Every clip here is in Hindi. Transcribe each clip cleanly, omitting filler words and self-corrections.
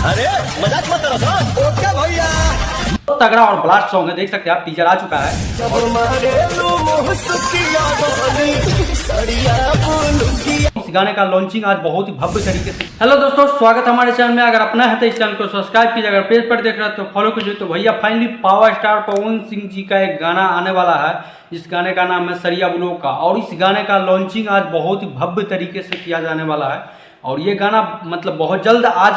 अरे मजाक मत करो सर। ओके भैया। तगड़ा और ब्लास्ट सॉन्ग है, देख सकते हैं आप, टीजर आ चुका है। इस गाने का लॉन्चिंग आज बहुत ही भव्य तरीके से। हेलो दोस्तों, स्वागत है हमारे चैनल में। अगर अपना है तो इस चैनल को सब्सक्राइब कीजिए, अगर पेज पर देख रहे हैं तो फॉलो कीजिए। तो भैया finally power star Pawan Singh ji का एक गाना आने वाला है। इस गाने का नाम है सरिया बुलो का, और इस गाने का लॉन्चिंग आज बहुत ही भव्य तरीके से किया जाने वाला है। और ये गाना मतलब बहुत जल्द आज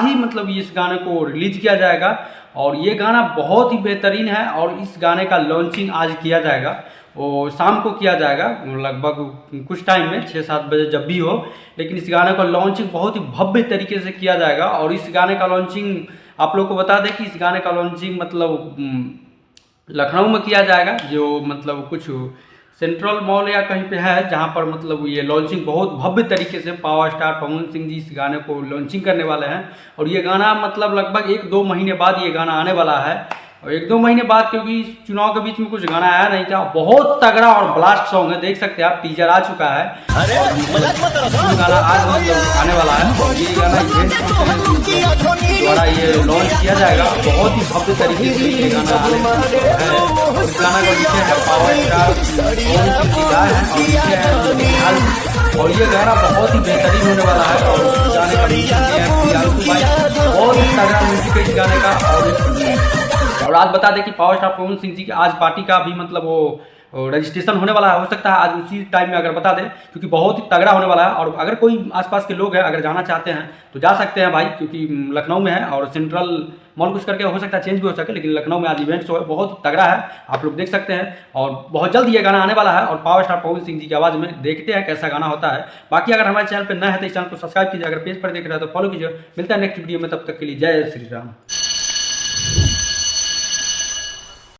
ही इस गाने को रिलीज किया जाएगा। और ये गाना बहुत ही बेहतरीन है, और इस गाने का लॉन्चिंग आज किया जाएगा। वो शाम को किया जाएगा, लगभग कुछ टाइम में 6-7 बजे जब भी हो। लेकिन इस गाने का लॉन्चिंग बहुत ही भव्य तरीके से किया जाएगा। और इस गाने का लॉन्चिंग आप लोग को बता दें कि इस गाने का लॉन्चिंग लखनऊ में किया जाएगा, जो कुछ सेंट्रल मॉल या कहीं पे है, जहाँ पर ये लॉन्चिंग बहुत भव्य तरीके से पावर स्टार पवन सिंह जी इस गाने को लॉन्चिंग करने वाले हैं। और ये गाना लगभग 1-2 महीने बाद ये गाना आने वाला है। और 1-2 महीने बाद, क्योंकि चुनाव के बीच में कुछ गाना आया नहीं था। बहुत तगड़ा और ब्लास्ट सॉन्ग है, देख सकते हैं आप, टीजर आ चुका है। अरे मजाक मत करो सर। गाना आज आने वाला है, और ये गाना द्वारा ये लॉन्च किया जाएगा। बहुत ही भव्य तरीके से ये गाना आने है। और इस गाना का विषय है पावर स्टार पवन सिंह जी का है, और विषय है निहाल। और ये गाना बहुत ही बेहतरीन होने वाला है। और इस गाने का म्यूजिक है बहुत ही तगड़ा म्यूजिक है इस गाने का। और आज बता दें कि पावर स्टार पवन सिंह जी की आज पार्टी का भी वो रजिस्ट्रेशन होने वाला है। हो सकता है आज उसी टाइम में अगर बता दें, क्योंकि बहुत ही तगड़ा होने वाला है। और अगर कोई आसपास के लोग हैं, अगर जाना चाहते हैं तो जा सकते हैं भाई, क्योंकि लखनऊ में है। और सेंट्रल मॉल कुछ करके हो सकता है चेंज भी हो सके, लेकिन लखनऊ में आज इवेंट शो है, बहुत तगड़ा है, आप लोग देख सकते हैं। और बहुत जल्द ये गाना आने वाला है, और पावर स्टार पवन सिंह जी की आवाज़ में देखते हैं कैसा गाना होता है। बाकी अगर हमारे चैनल पर नया है तो इस चैनल को सब्सक्राइब कीजिए, अगर पेज पर देख रहे हैं तो फॉलो कीजिए। मिलता है नेक्स्ट वीडियो में, तब तक के लिए जय श्री राम।